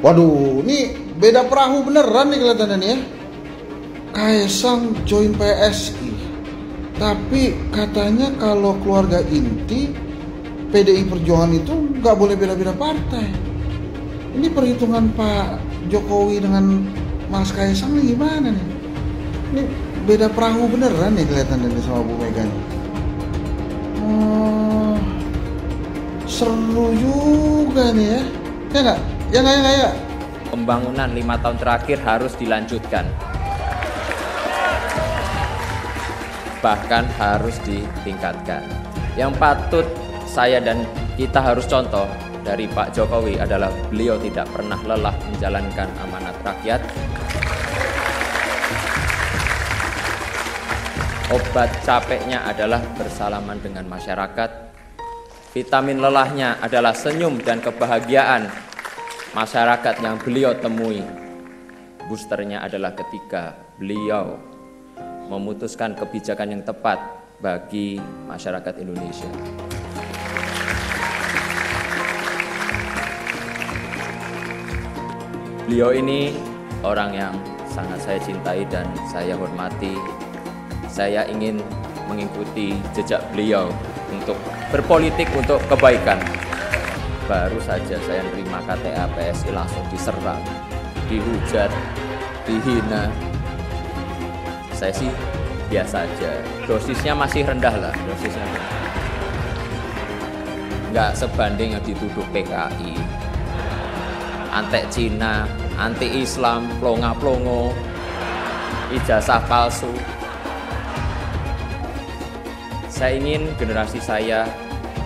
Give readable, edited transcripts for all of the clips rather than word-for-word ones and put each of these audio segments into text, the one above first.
Waduh, ini beda perahu beneran nih kelihatannya nih ya. Kaisang join PSI, tapi katanya kalau keluarga inti PDI Perjuangan itu nggak boleh beda-beda partai. Ini perhitungan Pak Jokowi dengan Mas Kaisang nih gimana nih? Ini beda perahu beneran nih kelihatannya nih sama Bu Mega nih. Seru juga nih ya. Ya nggak? Ya nggak, ya nggak ya? Pembangunan 5 tahun terakhir harus dilanjutkan. Bahkan harus ditingkatkan. Yang patut saya dan kita harus contoh dari Pak Jokowi adalah beliau tidak pernah lelah menjalankan amanat rakyat. Obat capeknya adalah bersalaman dengan masyarakat. Vitamin lelahnya adalah senyum dan kebahagiaan masyarakat yang beliau temui. Boosternya adalah ketika beliau memutuskan kebijakan yang tepat bagi masyarakat Indonesia. Beliau ini orang yang sangat saya cintai dan saya hormati. Saya ingin mengikuti jejak beliau untuk berpolitik untuk kebaikan. Baru saja saya menerima KTA PSI langsung diserang, dihujat, dihina. Saya sih biasa aja, dosisnya masih rendah lah, dosisnya. Nggak sebanding yang dituduh PKI, antek Cina, anti Islam, plonga-plongo, ijazah palsu. Saya ingin generasi saya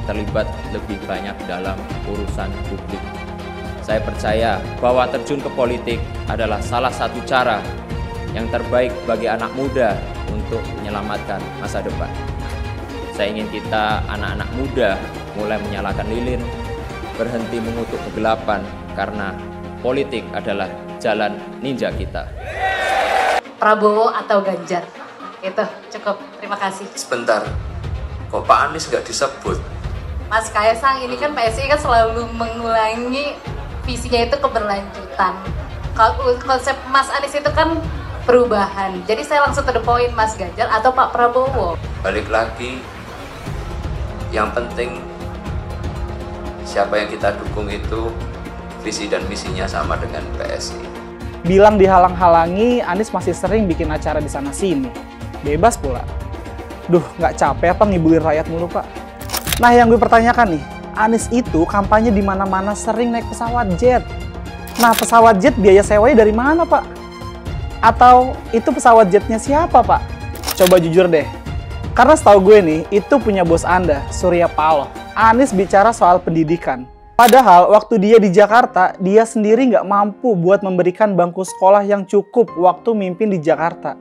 terlibat lebih banyak dalam urusan publik. Saya percaya bahwa terjun ke politik adalah salah satu cara yang terbaik bagi anak muda untuk menyelamatkan masa depan. Saya ingin kita anak-anak muda mulai menyalakan lilin, berhenti mengutuk kegelapan, karena politik adalah jalan ninja kita. Prabowo atau Ganjar? Itu cukup, terima kasih. Sebentar, kok Pak Anies nggak disebut? Mas Kaisang ini kan PSI kan selalu mengulangi visinya itu keberlanjutan. Konsep Mas Anies itu kan perubahan. Jadi saya langsung to the point, Mas Ganjar atau Pak Prabowo? Balik lagi, yang penting siapa yang kita dukung itu visi dan misinya sama dengan PSI. Bilang dihalang-halangi, Anies masih sering bikin acara di sana-sini. Bebas pula. Duh, nggak capek apa ngibulin rakyat mulu, Pak? Nah, yang gue pertanyakan nih, Anies itu kampanye di mana-mana sering naik pesawat jet. Nah, pesawat jet biaya sewanya dari mana, Pak? Atau itu pesawat jetnya siapa, Pak? Coba jujur deh. Karena setahu gue nih, itu punya bos Anda, Surya Paloh. Anies bicara soal pendidikan. Padahal waktu dia di Jakarta, dia sendiri nggak mampu buat memberikan bangku sekolah yang cukup waktu mimpin di Jakarta.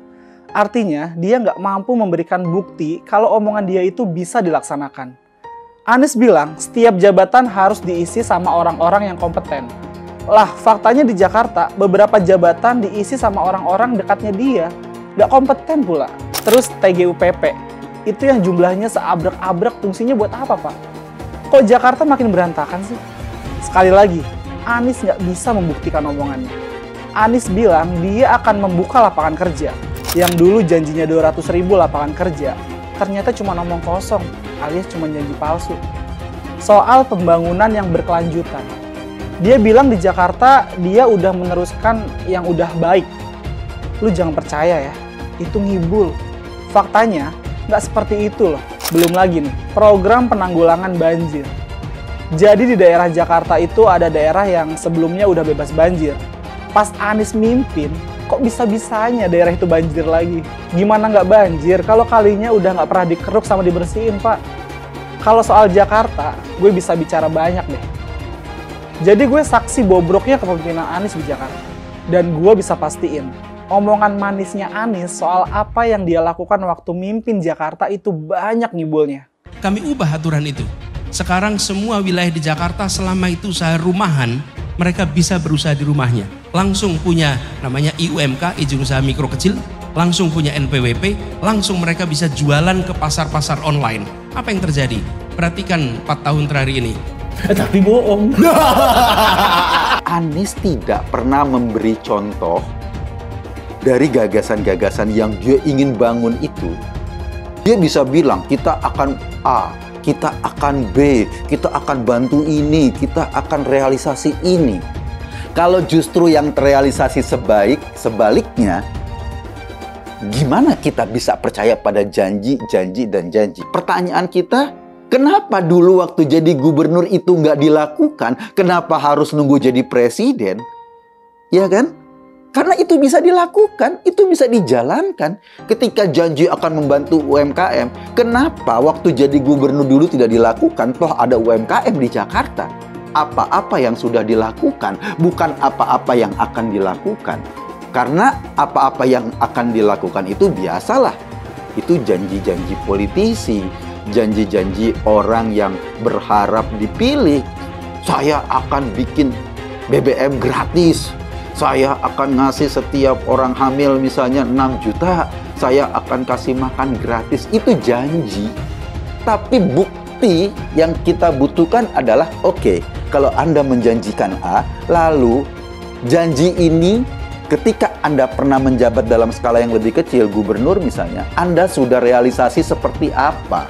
Artinya, dia nggak mampu memberikan bukti kalau omongan dia itu bisa dilaksanakan. Anies bilang setiap jabatan harus diisi sama orang-orang yang kompeten. Lah, faktanya di Jakarta, beberapa jabatan diisi sama orang-orang dekatnya dia. Nggak kompeten pula. Terus TGUPP, itu yang jumlahnya seabrek-abrek, fungsinya buat apa, Pak? Kok Jakarta makin berantakan sih? Sekali lagi, Anies nggak bisa membuktikan omongannya. Anies bilang dia akan membuka lapangan kerja. Yang dulu janjinya 200.000 lapangan kerja, ternyata cuma omong kosong, alias cuma janji palsu. Soal pembangunan yang berkelanjutan, dia bilang di Jakarta dia udah meneruskan yang udah baik. Lu jangan percaya ya, itu ngibul. Faktanya nggak seperti itu loh. Belum lagi nih, program penanggulangan banjir. Jadi di daerah Jakarta itu ada daerah yang sebelumnya udah bebas banjir. Pas Anies mimpin, kok bisa-bisanya daerah itu banjir lagi? Gimana nggak banjir kalau kalinya udah nggak pernah dikeruk sama dibersihin, Pak? Kalau soal Jakarta, gue bisa bicara banyak deh. Jadi gue saksi bobroknya kepemimpinan Anies di Jakarta. Dan gue bisa pastiin, omongan manisnya Anies soal apa yang dia lakukan waktu mimpin Jakarta itu banyak ngibulnya. Kami ubah aturan itu. Sekarang semua wilayah di Jakarta selama itu usaha rumahan, mereka bisa berusaha di rumahnya. Langsung punya namanya IUMK, izin usaha mikro kecil, langsung punya NPWP, langsung mereka bisa jualan ke pasar-pasar online. Apa yang terjadi? Perhatikan 4 tahun terakhir ini. Tapi bohong. Anies tidak pernah memberi contoh dari gagasan-gagasan yang dia ingin bangun itu. Dia bisa bilang, kita akan A, kita akan B, kita akan bantu ini, kita akan realisasi ini. Kalau justru yang terrealisasi sebaliknya, gimana kita bisa percaya pada janji, dan janji? Pertanyaan kita, kenapa dulu waktu jadi gubernur itu nggak dilakukan? Kenapa harus nunggu jadi presiden? Ya kan? Karena itu bisa dilakukan, itu bisa dijalankan. Ketika janji akan membantu UMKM, kenapa waktu jadi gubernur dulu tidak dilakukan? Toh ada UMKM di Jakarta. Apa-apa yang sudah dilakukan, bukan apa-apa yang akan dilakukan. Karena apa-apa yang akan dilakukan itu biasalah. Itu janji-janji politisi, janji-janji orang yang berharap dipilih. Saya akan bikin BBM gratis. Saya akan ngasih setiap orang hamil misalnya 6 juta. Saya akan kasih makan gratis. Itu janji. Tapi bukti yang kita butuhkan adalah, oke, kalau Anda menjanjikan A, lalu janji ini ketika Anda pernah menjabat dalam skala yang lebih kecil, gubernur misalnya, Anda sudah realisasi seperti apa?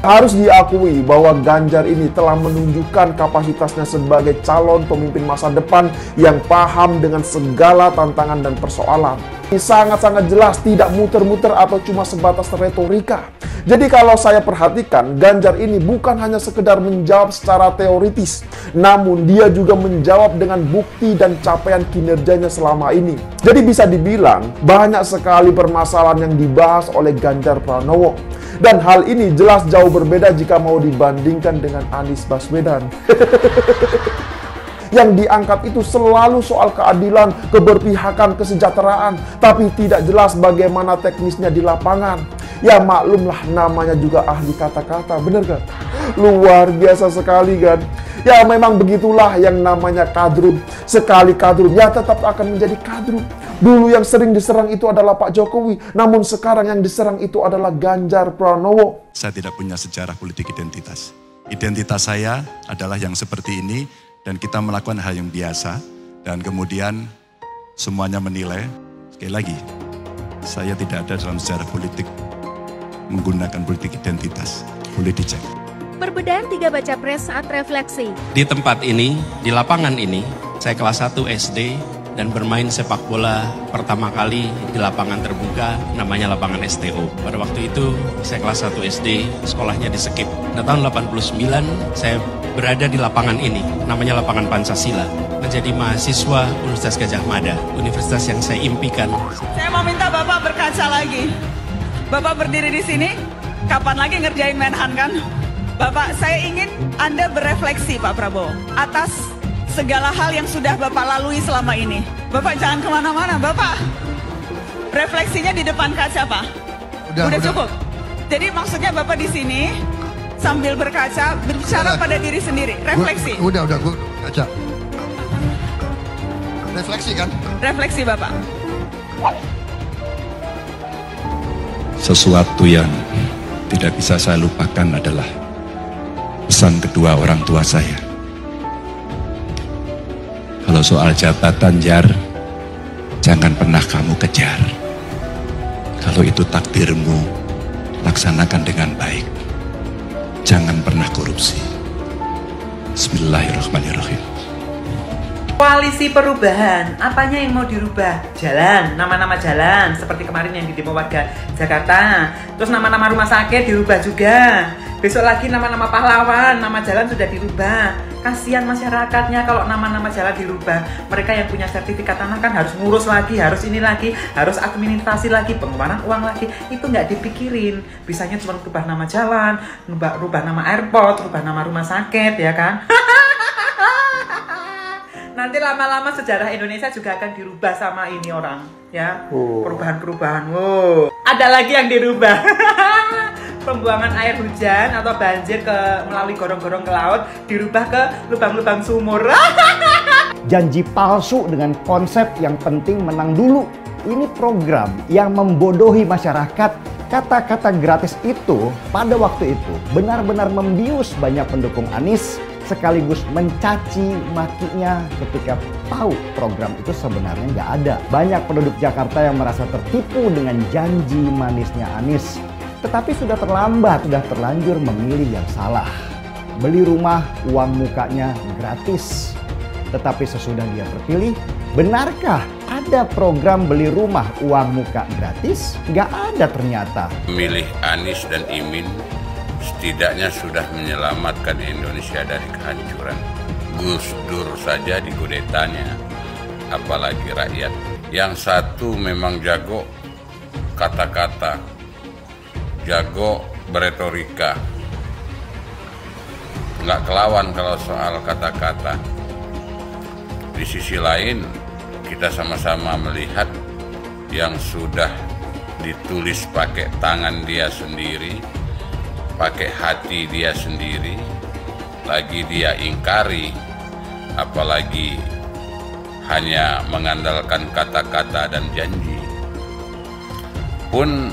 Harus diakui bahwa Ganjar ini telah menunjukkan kapasitasnya sebagai calon pemimpin masa depan yang paham dengan segala tantangan dan persoalan. Ini sangat-sangat jelas, tidak muter-muter atau cuma sebatas retorika. Jadi kalau saya perhatikan, Ganjar ini bukan hanya sekedar menjawab secara teoritis, namun dia juga menjawab dengan bukti dan capaian kinerjanya selama ini. Jadi bisa dibilang, banyak sekali permasalahan yang dibahas oleh Ganjar Pranowo. Dan hal ini jelas jauh berbeda jika mau dibandingkan dengan Anies Baswedan. Yang diangkat itu selalu soal keadilan, keberpihakan, kesejahteraan, tapi tidak jelas bagaimana teknisnya di lapangan. Ya maklumlah, namanya juga ahli kata-kata, bener kan? Luar biasa sekali kan? Ya memang begitulah yang namanya kadrun. Sekali kadrun, ya tetap akan menjadi kadrun. Dulu yang sering diserang itu adalah Pak Jokowi, namun sekarang yang diserang itu adalah Ganjar Pranowo. Saya tidak punya sejarah politik identitas. Identitas saya adalah yang seperti ini, dan kita melakukan hal yang biasa, dan kemudian semuanya menilai. Sekali lagi, saya tidak ada dalam sejarah politik menggunakan politik identitas. Boleh dicek. Perbedaan 3 baca pres saat refleksi. Di tempat ini, di lapangan ini, saya kelas 1 SD dan bermain sepak bola pertama kali di lapangan terbuka, namanya lapangan STO. Pada waktu itu, saya kelas 1 SD, sekolahnya di Sekip. Nah, tahun 89, saya berada di lapangan ini, namanya lapangan Pancasila. Menjadi mahasiswa Universitas Gadjah Mada, universitas yang saya impikan. Saya mau minta Bapak berkaca lagi. Bapak berdiri di sini, kapan lagi ngerjain Menhan kan? Bapak, saya ingin Anda berefleksi Pak Prabowo atas segala hal yang sudah Bapak lalui selama ini. Bapak jangan kemana-mana, Bapak. Refleksinya di depan kaca, Pak. Udah cukup. Jadi maksudnya Bapak di sini sambil berkaca, berbicara pada diri sendiri. Refleksi. Udah, gue kaca. Refleksi kan? Refleksi, Bapak. Sesuatu yang tidak bisa saya lupakan adalah pesan kedua orang tua saya. Kalau soal jabatan, Jar, jangan pernah kamu kejar. Kalau itu takdirmu, laksanakan dengan baik. Jangan pernah korupsi. Bismillahirrahmanirrahim. Koalisi perubahan, apanya yang mau dirubah? Jalan, nama-nama jalan, seperti kemarin yang di demo warga Jakarta. Terus nama-nama rumah sakit dirubah juga. Besok lagi nama-nama pahlawan, nama jalan sudah dirubah. Kasihan masyarakatnya kalau nama-nama jalan dirubah. Mereka yang punya sertifikat tanah kan harus ngurus lagi, harus ini lagi, harus administrasi lagi, pengeluaran uang lagi. Itu nggak dipikirin. Bisanya cuma rubah nama jalan, rubah nama airport, rubah nama rumah sakit, ya kan? Nanti lama-lama sejarah Indonesia juga akan dirubah sama ini orang, ya. Perubahan-perubahan. Wow. Ada lagi yang dirubah. Pembuangan air hujan atau banjir melalui gorong-gorong ke laut dirubah ke lubang-lubang sumur. Janji palsu dengan konsep yang penting menang dulu. Ini program yang membodohi masyarakat. Kata-kata gratis itu pada waktu itu benar-benar membius banyak pendukung Anies. sekaligus mencaci makinya ketika tahu program itu sebenarnya nggak ada. Banyak penduduk Jakarta yang merasa tertipu dengan janji manisnya Anies. Tetapi sudah terlambat, sudah terlanjur memilih yang salah. Beli rumah, uang mukanya gratis. Tetapi sesudah dia terpilih, benarkah ada program beli rumah uang muka gratis? Nggak ada ternyata. Memilih Anies dan Imin setidaknya sudah menyelamatkan Indonesia dari kehancuran. Gus Dur saja dikudetanya, apalagi rakyat. Yang satu memang jago kata-kata, jago beretorika, nggak kelawan kalau soal kata-kata. Di sisi lain, kita sama-sama melihat yang sudah ditulis pakai tangan dia sendiri, pakai hati dia sendiri, lagi dia ingkari, apalagi hanya mengandalkan kata-kata dan janji. Pun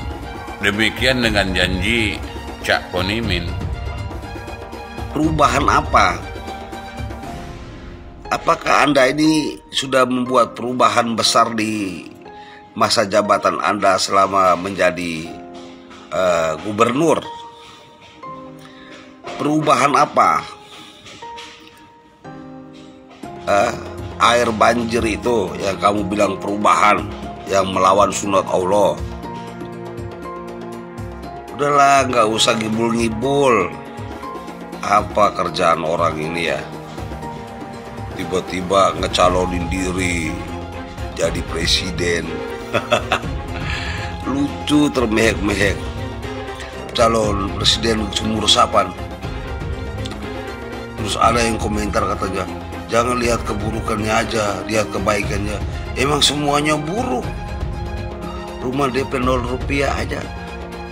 demikian dengan janji Cak Ponimin. Perubahan apa? Apakah Anda ini sudah membuat perubahan besar di masa jabatan Anda selama menjadi gubernur? Perubahan apa? Air banjir itu yang kamu bilang perubahan, yang melawan sunat Allah. Udahlah, nggak usah ngibul-ngibul. Apa kerjaan orang ini ya? Tiba-tiba ngecalonin diri jadi presiden. Lucu, termehek-mehek. Calon presiden sumur resapan. Terus ada yang komentar katanya, jangan lihat keburukannya aja, lihat kebaikannya. Emang semuanya buruk. Rumah DP 0 rupiah aja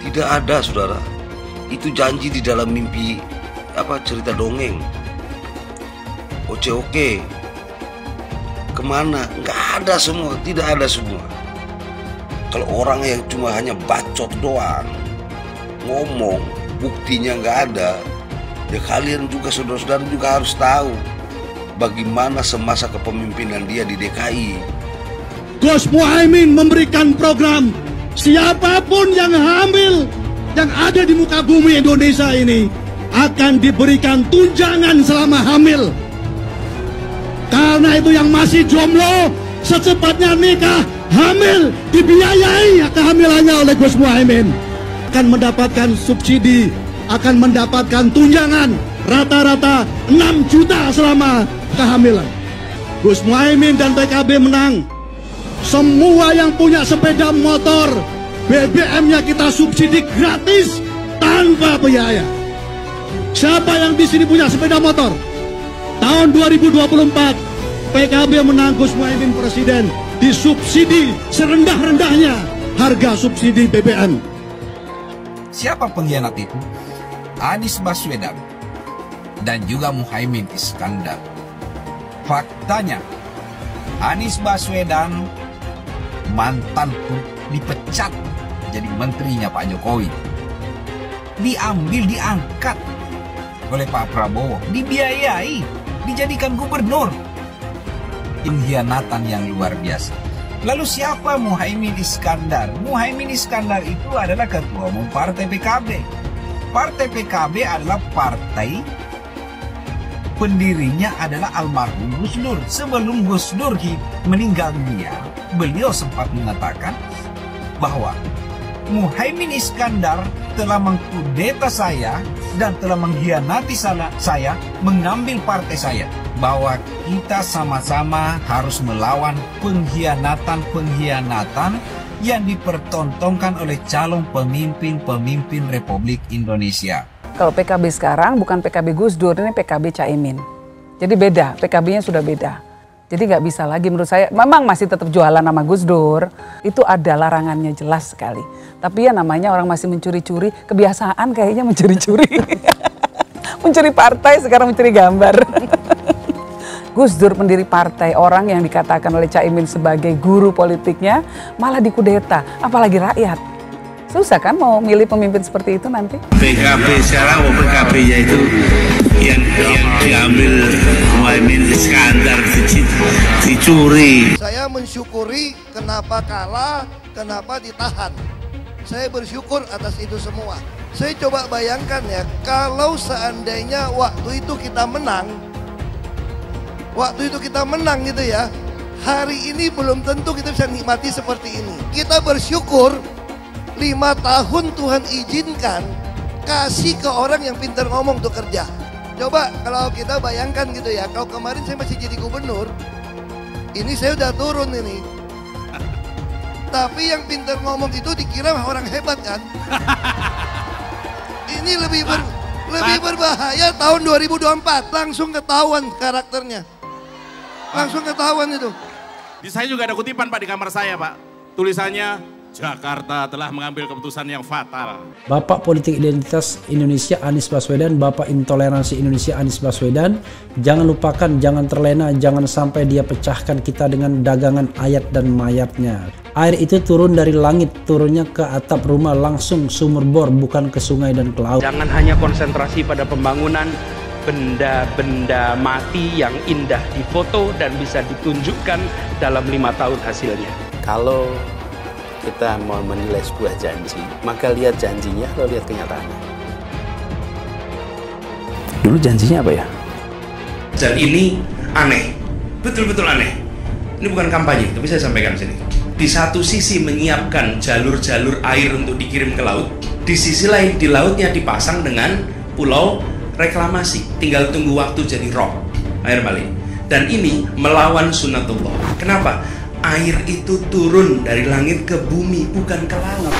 tidak ada, saudara. Itu janji di dalam mimpi, cerita dongeng. Oke, kemana? Nggak ada semua, tidak ada semua. Kalau orang yang cuma hanya bacot doang, ngomong, buktinya nggak ada, ya kalian juga, saudara-saudara juga harus tahu bagaimana semasa kepemimpinan dia di DKI. Gus Muhaimin memberikan program, siapapun yang hamil yang ada di muka bumi Indonesia ini akan diberikan tunjangan selama hamil. Karena itu yang masih jomblo secepatnya nikah, hamil, dibiayai kehamilannya oleh Gus Muhaimin. Akan mendapatkan subsidi, akan mendapatkan tunjangan rata-rata 6 juta selama kehamilan. Gus Muhaimin dan PKB menang. Semua yang punya sepeda motor, BBM-nya kita subsidi gratis tanpa biaya. Siapa yang di sini punya sepeda motor? Tahun 2024 PKB menang, Gus Muhaimin presiden, disubsidi serendah-rendahnya harga subsidi BBM. Siapa pengkhianat itu? Anies Baswedan dan juga Muhaimin Iskandar. Faktanya, Anies Baswedan mantan dipecat jadi menterinya Pak Jokowi. Diambil, diangkat oleh Pak Prabowo, dibiayai, dijadikan gubernur. Pengkhianatan yang luar biasa. Lalu siapa Muhaimin Iskandar? Muhaimin Iskandar itu adalah ketua umum Partai PKB. Partai PKB adalah partai pendirinya adalah almarhum Gus Dur. Sebelum Gus Dur meninggal dunia, beliau sempat mengatakan bahwa Muhaimin Iskandar telah mengkudeta saya dan telah mengkhianati saya, mengambil partai saya. Bahwa kita sama-sama harus melawan pengkhianatan-pengkhianatan yang dipertontonkan oleh calon pemimpin-pemimpin Republik Indonesia. Kalau PKB sekarang bukan PKB Gus Dur, ini PKB Caimin. Jadi beda, PKB-nya sudah beda. Jadi nggak bisa lagi menurut saya, memang masih tetap jualan nama Gus Dur, itu ada larangannya jelas sekali. Tapi ya namanya orang masih mencuri-curi, kebiasaan kayaknya mencuri-curi. Mencuri partai, sekarang mencuri gambar. Gus Dur pendiri partai, orang yang dikatakan oleh Caimin sebagai guru politiknya, malah dikudeta, apalagi rakyat. Susah kan mau milih pemimpin seperti itu nanti? PKB sekarang, PKB-nya itu yang diambil Muhaimin Iskandar, dicuri. Saya mensyukuri kenapa kalah, kenapa ditahan. Saya bersyukur atas itu semua. Saya coba bayangkan ya, kalau seandainya waktu itu kita menang gitu ya, hari ini belum tentu kita bisa nikmati seperti ini. Kita bersyukur 5 tahun Tuhan izinkan kasih ke orang yang pintar ngomong untuk kerja. Coba kalau kita bayangkan gitu ya, kalau kemarin saya masih jadi gubernur, ini saya udah turun ini. Tapi yang pintar ngomong itu dikira orang hebat kan? Ini lebih berbahaya tahun 2024, langsung ketahuan karakternya. Langsung ketahuan itu. Di saya juga ada kutipan Pak di kamar saya Pak. Tulisannya, Jakarta telah mengambil keputusan yang fatal. Bapak Politik Identitas Indonesia Anies Baswedan, Bapak Intoleransi Indonesia Anies Baswedan, jangan lupakan, jangan terlena, jangan sampai dia pecahkan kita dengan dagangan ayat dan mayatnya. Air itu turun dari langit, turunnya ke atap rumah langsung sumur bor, bukan ke sungai dan ke laut. Jangan hanya konsentrasi pada pembangunan benda-benda mati yang indah difoto dan bisa ditunjukkan dalam 5 tahun hasilnya. Kalau kita mau menilai sebuah janji, maka lihat janjinya atau lihat kenyataannya. Dulu janjinya apa ya? Dan ini aneh, betul-betul aneh. Ini bukan kampanye, tapi saya sampaikan sini. Di satu sisi menyiapkan jalur-jalur air untuk dikirim ke laut, di sisi lain di lautnya dipasang dengan pulau reklamasi, tinggal tunggu waktu jadi rob, air balik. Dan ini melawan sunatullah. Kenapa? Air itu turun dari langit ke bumi, bukan ke laut.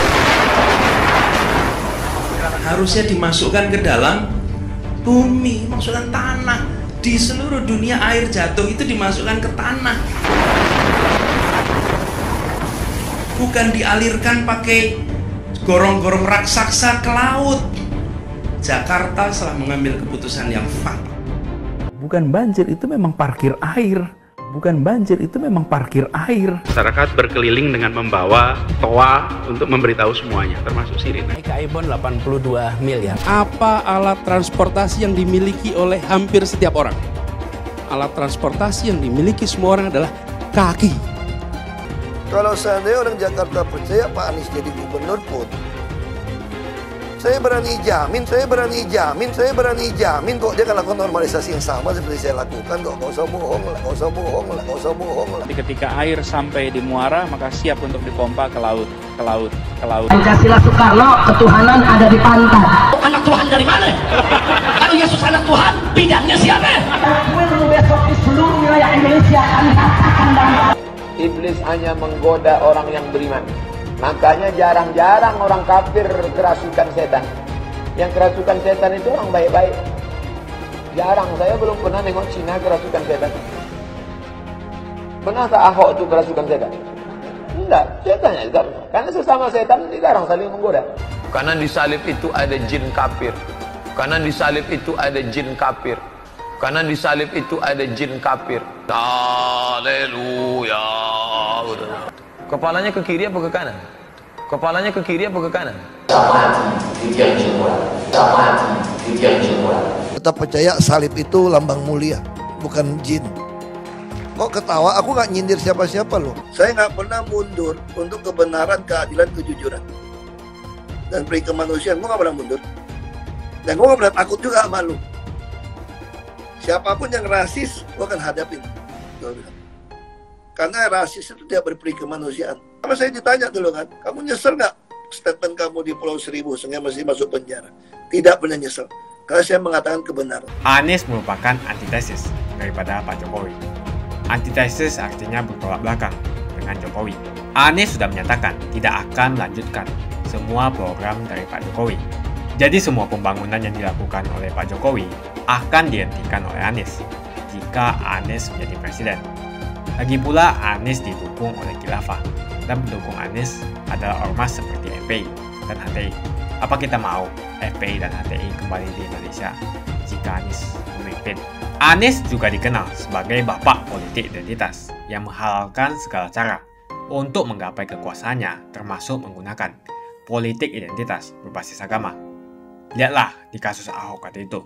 Harusnya dimasukkan ke dalam bumi, masukkan tanah. Di seluruh dunia air jatuh itu dimasukkan ke tanah, bukan dialirkan pakai gorong-gorong raksasa ke laut. Jakarta telah mengambil keputusan yang fatal. Bukan banjir, itu memang parkir air. Bukan banjir, itu memang parkir air. Masyarakat berkeliling dengan membawa toa untuk memberitahu semuanya, termasuk sirine. Ibon 82 miliar. Apa alat transportasi yang dimiliki oleh hampir setiap orang? Alat transportasi yang dimiliki semua orang adalah kaki. Kalau seandainya orang Jakarta percaya Pak Anies jadi gubernur pun, saya berani jamin kok dia akan lakukan normalisasi yang sama seperti saya lakukan kok. Gak usah bohong lah. Ketika air sampai di muara, maka siap untuk dipompa ke laut. Pancasila Soekarno, ketuhanan ada di pantai. Anak Tuhan dari mana? Kalau Yesus anak Tuhan, bidangnya siapa? Besok di seluruh wilayah Indonesia kami katakan damai. Iblis hanya menggoda orang yang beriman. Makanya jarang-jarang orang kafir kerasukan setan. Yang kerasukan setan itu orang baik-baik. Jarang, saya belum pernah nengok Cina kerasukan setan. Pernah tak Ahok itu kerasukan setan? Enggak, setannya juga. Karena sesama setan dilarang saling menggoda. Karena di salib itu ada jin kafir. Karena di salib itu ada jin kafir. Karena di salib itu ada jin kafir. Haleluya. Kepalanya ke kiri apa ke kanan? Kepalanya ke kiri apa ke kanan? Tetap percaya salib itu lambang mulia, bukan jin. Kok ketawa? Aku nggak nyindir siapa-siapa loh. Saya nggak pernah mundur untuk kebenaran, keadilan, kejujuran. Dan peri kemanusiaan, gue nggak pernah mundur. Dan gue nggak pernah takut juga sama lu. Siapapun yang rasis, gue akan hadapin. Karena rasis itu tidak berperi kemanusiaan. Sama saya ditanya dulu kan, kamu nyesel nggak statement kamu di Pulau Seribu sehingga masih masuk penjara? Tidak pernah nyesel, karena saya mengatakan kebenaran. Anies merupakan antitesis daripada Pak Jokowi. Antitesis artinya bertolak belakang dengan Jokowi. Anies sudah menyatakan tidak akan melanjutkan semua program dari Pak Jokowi. Jadi semua pembangunan yang dilakukan oleh Pak Jokowi akan dihentikan oleh Anies jika Anies menjadi presiden. Lagi pula Anies didukung oleh khilafah dan pendukung Anies adalah ormas seperti FPI dan HTI. Apa kita mau FPI dan HTI kembali di Indonesia jika Anies memimpin? Anies juga dikenal sebagai bapak politik identitas yang menghalalkan segala cara untuk menggapai kekuasaannya, termasuk menggunakan politik identitas berbasis agama. Lihatlah di kasus Ahok waktu itu.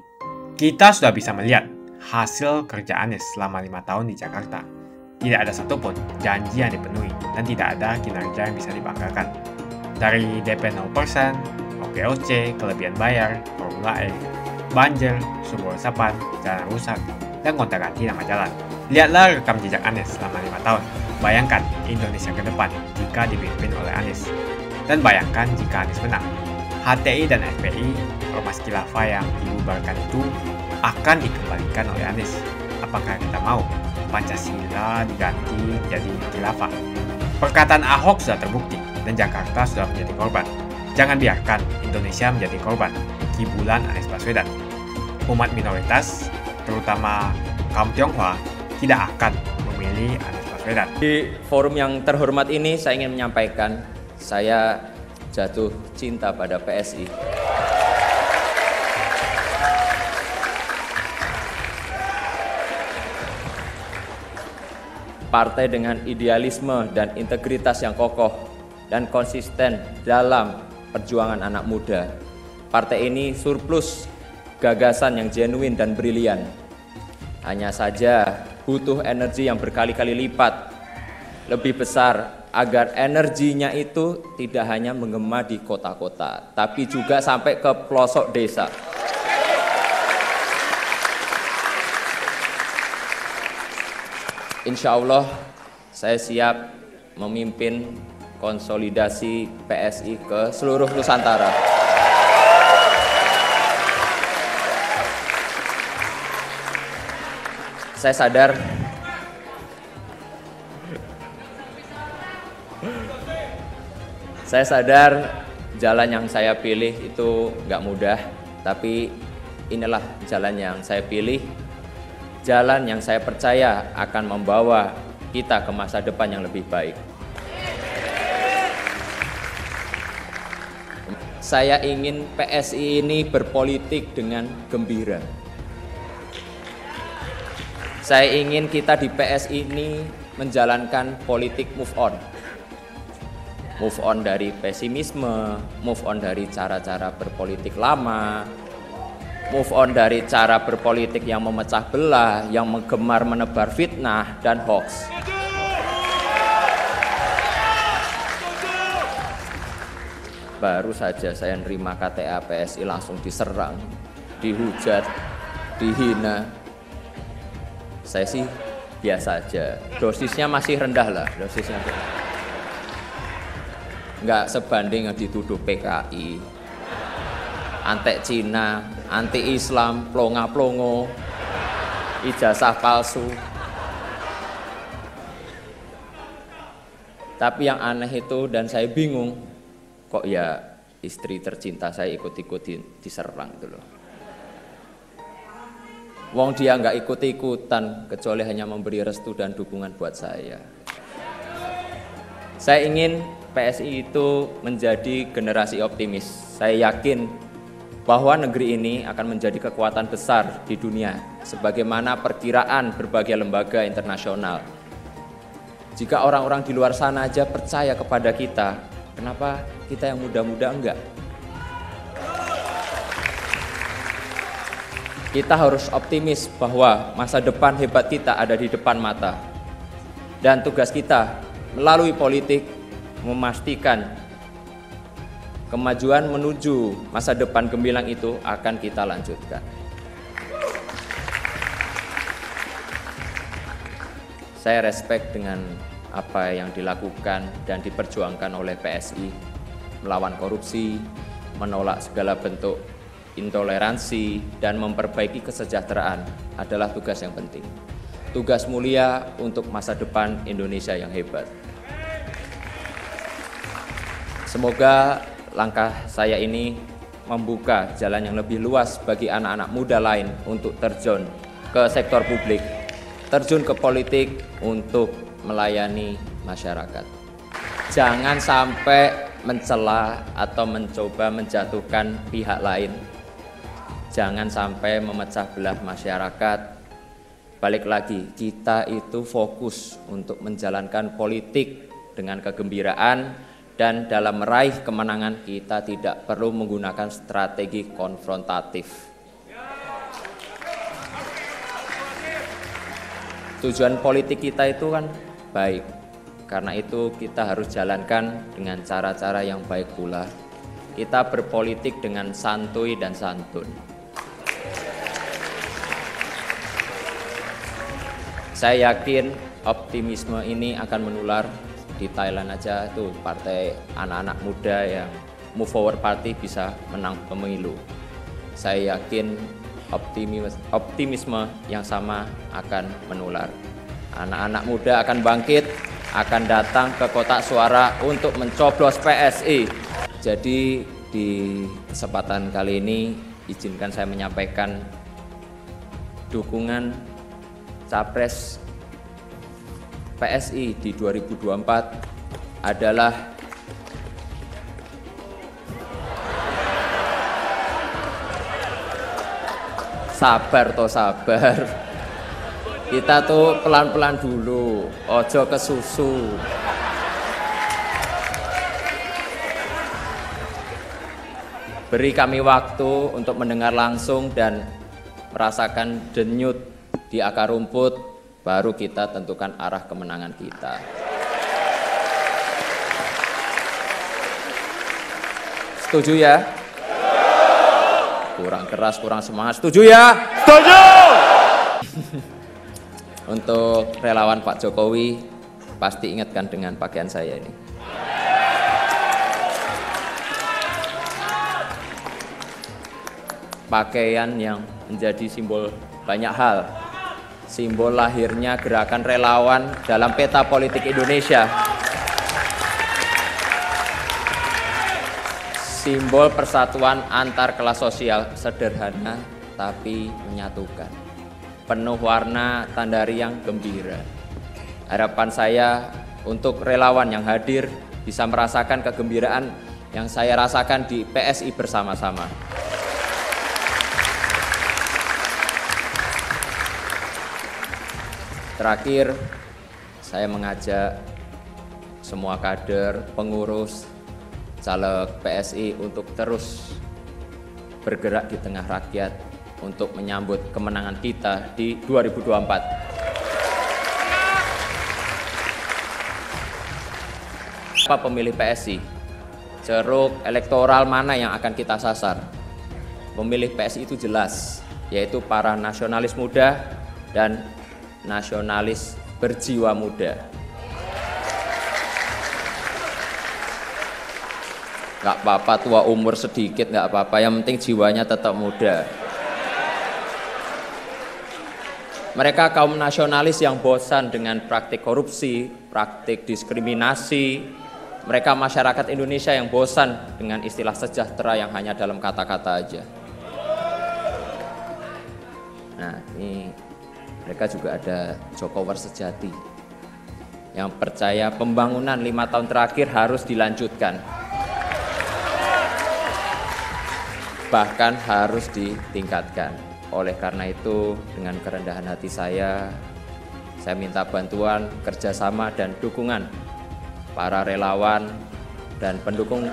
Kita sudah bisa melihat hasil kerja Anies selama 5 tahun di Jakarta. Tidak ada satupun janji yang dipenuhi dan tidak ada kinerja yang bisa dibanggakan. Dari DP 0%, OKOC, kelebihan bayar, Formula E, banjir, sumber resapan, jalan rusak, dan gonta-ganti nama jalan. Lihatlah rekam jejak Anies selama 5 tahun. Bayangkan Indonesia ke depan jika dipimpin oleh Anies. Dan bayangkan jika Anies menang. HTI dan FPI, Ormas Khilafah yang dibubarkan itu akan dikembalikan oleh Anies. Apakah kita mau Pancasila diganti jadi khilafah? Perkataan Ahok sudah terbukti dan Jakarta sudah menjadi korban. Jangan biarkan Indonesia menjadi korban kibulan Anies Baswedan. Umat minoritas, terutama kaum Tionghoa, tidak akan memilih Anies Baswedan. Di forum yang terhormat ini saya ingin menyampaikan, saya jatuh cinta pada PSI. Partai dengan idealisme dan integritas yang kokoh dan konsisten dalam perjuangan anak muda. Partai ini surplus gagasan yang genuine dan brilian. Hanya saja butuh energi yang berkali-kali lipat lebih besar agar energinya itu tidak hanya menggema di kota-kota, tapi juga sampai ke pelosok desa. Insya Allah saya siap memimpin konsolidasi PSI ke seluruh Nusantara. Saya sadar jalan yang saya pilih itu nggak mudah, tapi inilah jalan yang saya pilih. Jalan yang saya percaya akan membawa kita ke masa depan yang lebih baik. Saya ingin PSI ini berpolitik dengan gembira. Saya ingin kita di PSI ini menjalankan politik move on. Move on dari pesimisme, move on dari cara-cara berpolitik lama, move on dari cara berpolitik yang memecah belah, yang menggemar menebar fitnah dan hoax. Baru saja saya nerima KTA PSI langsung diserang, dihujat, dihina. Saya sih biasa aja, dosisnya masih rendah lah, dosisnya. Nggak sebanding yang dituduh PKI. Antek Cina, anti Islam, plonga-plongo, ijazah palsu. Tapi yang aneh itu dan saya bingung, kok ya istri tercinta saya ikut-ikut diserang gitu loh. Wong dia nggak ikut-ikutan kecuali hanya memberi restu dan dukungan buat saya. Saya ingin PSI itu menjadi generasi optimis. Saya yakin bahwa negeri ini akan menjadi kekuatan besar di dunia, sebagaimana perkiraan berbagai lembaga internasional. Jika orang-orang di luar sana aja percaya kepada kita, kenapa kita yang muda-muda enggak? Kita harus optimis bahwa masa depan hebat kita ada di depan mata. Dan tugas kita melalui politik memastikan kemajuan menuju masa depan gemilang itu akan kita lanjutkan. Saya respect dengan apa yang dilakukan dan diperjuangkan oleh PSI, melawan korupsi, menolak segala bentuk intoleransi, dan memperbaiki kesejahteraan adalah tugas yang penting. Tugas mulia untuk masa depan Indonesia yang hebat. Semoga langkah saya ini membuka jalan yang lebih luas bagi anak-anak muda lain untuk terjun ke sektor publik, terjun ke politik untuk melayani masyarakat. Jangan sampai mencela atau mencoba menjatuhkan pihak lain. Jangan sampai memecah belah masyarakat. Balik lagi, kita itu fokus untuk menjalankan politik dengan kegembiraan Dan dalam meraih kemenangan kita tidak perlu menggunakan strategi konfrontatif. Tujuan politik kita itu kan baik, karena itu kita harus jalankan dengan cara-cara yang baik pula. Kita berpolitik dengan santuy dan santun. Saya yakin optimisme ini akan menular. Di Thailand aja tuh partai anak-anak muda yang Move Forward Party bisa menang pemilu. Saya yakin optimisme yang sama akan menular. Anak-anak muda akan bangkit, akan datang ke kotak suara untuk mencoblos PSI. Jadi di kesempatan kali ini izinkan saya menyampaikan dukungan Capres PSI di 2024 adalah sabar. Kita tuh pelan-pelan dulu, ojo ke susu. Beri kami waktu untuk mendengar langsung dan merasakan denyut di akar rumput, baru kita tentukan arah kemenangan kita. Setuju ya? Kurang keras, kurang semangat. Setuju ya? Setuju! Untuk relawan Pak Jokowi, pasti ingatkan dengan pakaian saya ini. Pakaian yang menjadi simbol banyak hal. Simbol lahirnya gerakan relawan dalam peta politik Indonesia. Simbol persatuan antar kelas sosial, sederhana tapi menyatukan. Penuh warna tanda riang gembira. Harapan saya untuk relawan yang hadir bisa merasakan kegembiraan yang saya rasakan di PSI bersama-sama. Terakhir, saya mengajak semua kader, pengurus, caleg PSI untuk terus bergerak di tengah rakyat untuk menyambut kemenangan kita di 2024. Apa pemilih PSI? Ceruk elektoral mana yang akan kita sasar? Pemilih PSI itu jelas, yaitu para nasionalis muda dan nasionalis berjiwa muda. Gak apa-apa tua umur sedikit, gak apa-apa, yang penting jiwanya tetap muda. Mereka kaum nasionalis yang bosan dengan praktik korupsi, praktik diskriminasi. Mereka masyarakat Indonesia yang bosan dengan istilah sejahtera yang hanya dalam kata-kata aja. Nah, ini mereka juga ada Jokowers sejati yang percaya pembangunan 5 tahun terakhir harus dilanjutkan, bahkan harus ditingkatkan. Oleh karena itu, dengan kerendahan hati saya minta bantuan, kerjasama dan dukungan para relawan dan pendukung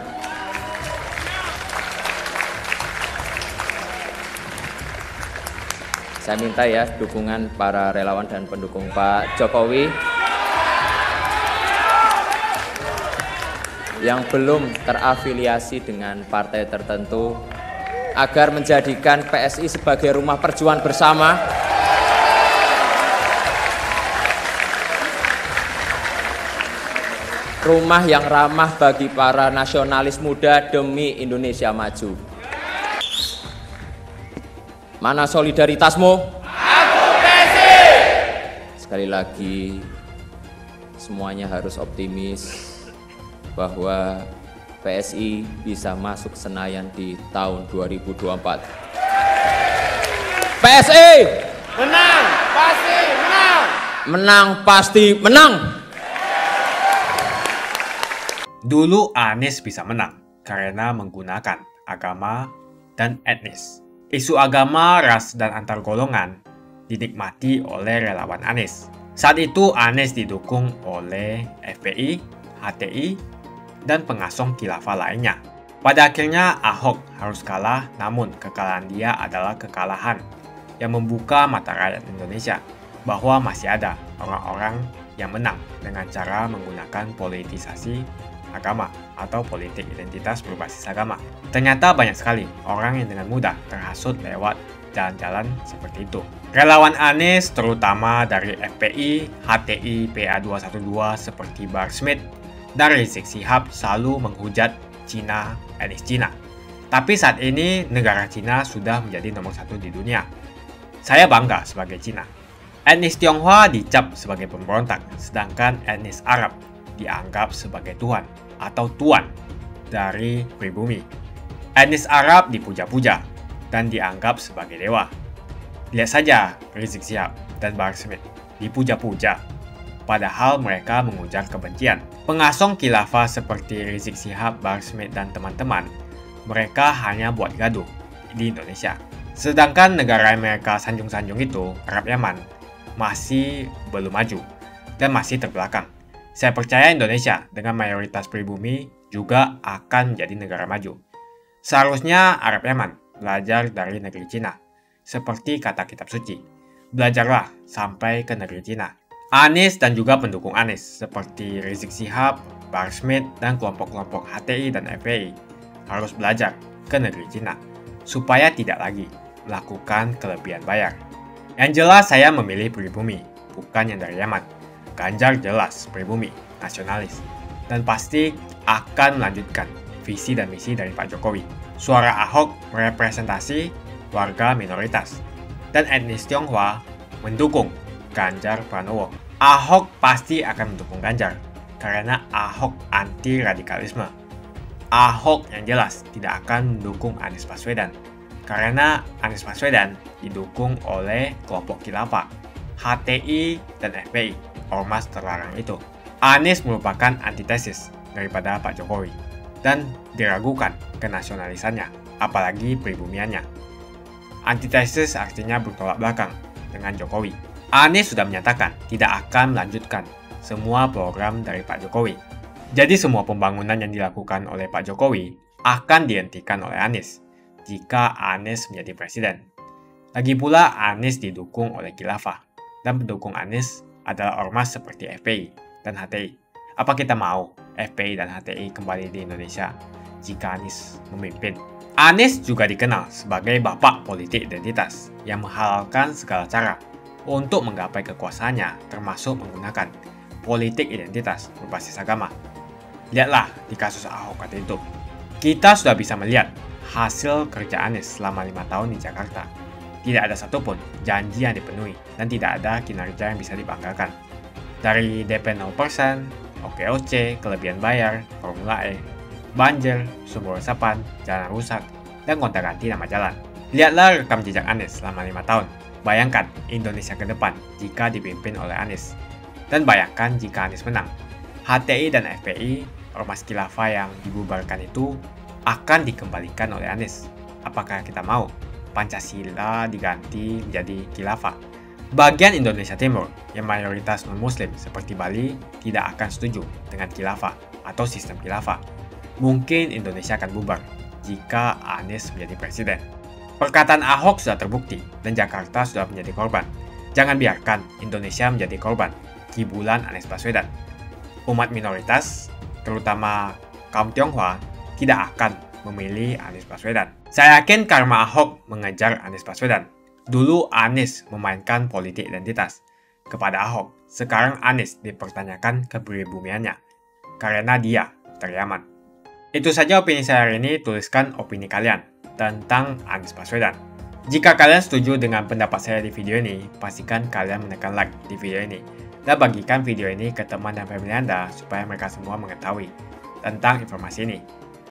Saya minta ya dukungan para relawan dan pendukung Pak Jokowi yang belum terafiliasi dengan partai tertentu agar menjadikan PSI sebagai rumah perjuangan bersama, rumah yang ramah bagi para nasionalis muda demi Indonesia maju. Mana solidaritasmu? Aku PSI! Sekali lagi, semuanya harus optimis bahwa PSI bisa masuk Senayan di tahun 2024. PSI! Menang! Pasti menang! Menang pasti menang! Dulu Anies bisa menang karena menggunakan agama dan etnis. Isu agama, ras, dan antar golongan dinikmati oleh relawan Anies. Saat itu Anies didukung oleh FPI, HTI, dan pengasong khilafah lainnya. Pada akhirnya Ahok harus kalah, namun kekalahan dia adalah kekalahan yang membuka mata rakyat Indonesia bahwa masih ada orang-orang yang menang dengan cara menggunakan politisasi agama atau politik identitas berbasis agama. Ternyata banyak sekali orang yang dengan mudah terhasut lewat jalan-jalan seperti itu. Relawan Anies terutama dari FPI, HTI, PA212 seperti Bahar Smith dan Rizik Syihab selalu menghujat Cina, etnis Cina. Tapi saat ini negara Cina sudah menjadi nomor 1 di dunia. Saya bangga sebagai Cina. Etnis Tionghoa dicap sebagai pemberontak, sedangkan etnis Arab dianggap sebagai Tuhan atau Tuan dari pribumi. Etnis Arab dipuja-puja dan dianggap sebagai dewa. Lihat saja Rizik Syihab dan Bahar Smith dipuja-puja, padahal mereka mengujar kebencian. Pengasong khilafah seperti Rizik Syihab, Bahar Smith dan teman-teman, mereka hanya buat gaduh di Indonesia. Sedangkan negara yang mereka sanjung-sanjung itu, Arab Yaman, masih belum maju dan masih terbelakang. Saya percaya Indonesia dengan mayoritas pribumi juga akan menjadi negara maju. Seharusnya Arab Yaman belajar dari negeri Cina. Seperti kata kitab suci, belajarlah sampai ke negeri Cina. Anies dan juga pendukung Anies seperti Rizik Syihab, Bahar Smith, dan kelompok-kelompok HTI dan FPI harus belajar ke negeri Cina supaya tidak lagi melakukan kelebihan bayar. Yang jelas saya memilih pribumi, bukan yang dari Yaman. Ganjar jelas pribumi, nasionalis, dan pasti akan melanjutkan visi dan misi dari Pak Jokowi. Suara Ahok merepresentasi warga minoritas, dan etnis Tionghoa mendukung Ganjar Pranowo. Ahok pasti akan mendukung Ganjar, karena Ahok anti radikalisme. Ahok yang jelas tidak akan mendukung Anies Baswedan, karena Anies Baswedan didukung oleh kelompok khilafah, HTI dan FPI, ormas terlarang itu. Anies merupakan antitesis daripada Pak Jokowi, dan diragukan kenasionalisannya, apalagi pribumiannya. Antitesis artinya bertolak belakang dengan Jokowi. Anies sudah menyatakan tidak akan melanjutkan semua program dari Pak Jokowi. Jadi semua pembangunan yang dilakukan oleh Pak Jokowi akan dihentikan oleh Anies jika Anies menjadi presiden. Lagi pula Anies didukung oleh khilafah, dan pendukung Anies adalah ormas seperti FPI dan HTI. Apa kita mau FPI dan HTI kembali di Indonesia jika Anies memimpin? Anies juga dikenal sebagai bapak politik identitas yang menghalalkan segala cara untuk menggapai kekuasaannya, termasuk menggunakan politik identitas berbasis agama. Lihatlah di kasus Ahok waktu itu. Kita sudah bisa melihat hasil kerja Anies selama 5 tahun di Jakarta. Tidak ada satupun janji yang dipenuhi dan tidak ada kinerja yang bisa dibanggakan. Dari DP 0%, OKOC, kelebihan bayar, Formula E, banjir, sumber resapan, jalan rusak, dan gonta-ganti nama jalan. Lihatlah rekam jejak Anies selama 5 tahun. Bayangkan Indonesia ke depan jika dipimpin oleh Anies. Dan bayangkan jika Anies menang. HTI dan FPI, ormas khilafah yang dibubarkan itu, akan dikembalikan oleh Anies. Apakah kita mau Pancasila diganti menjadi khilafah? Bagian Indonesia Timur yang mayoritas non-muslim seperti Bali tidak akan setuju dengan khilafah atau sistem khilafah. Mungkin Indonesia akan bubar jika Anies menjadi presiden. Perkataan Ahok sudah terbukti dan Jakarta sudah menjadi korban. Jangan biarkan Indonesia menjadi korban kibulan Anies Baswedan. Umat minoritas, terutama kaum Tionghoa, tidak akan memilih Anies Baswedan. Saya yakin karma Ahok mengejar Anies Baswedan. Dulu Anies memainkan politik identitas kepada Ahok. Sekarang Anies dipertanyakan kepribumiannya karena dia dari Yaman. Itu saja opini saya hari ini. Tuliskan opini kalian tentang Anies Baswedan. Jika kalian setuju dengan pendapat saya di video ini, pastikan kalian menekan like di video ini. Dan bagikan video ini ke teman dan family Anda supaya mereka semua mengetahui tentang informasi ini.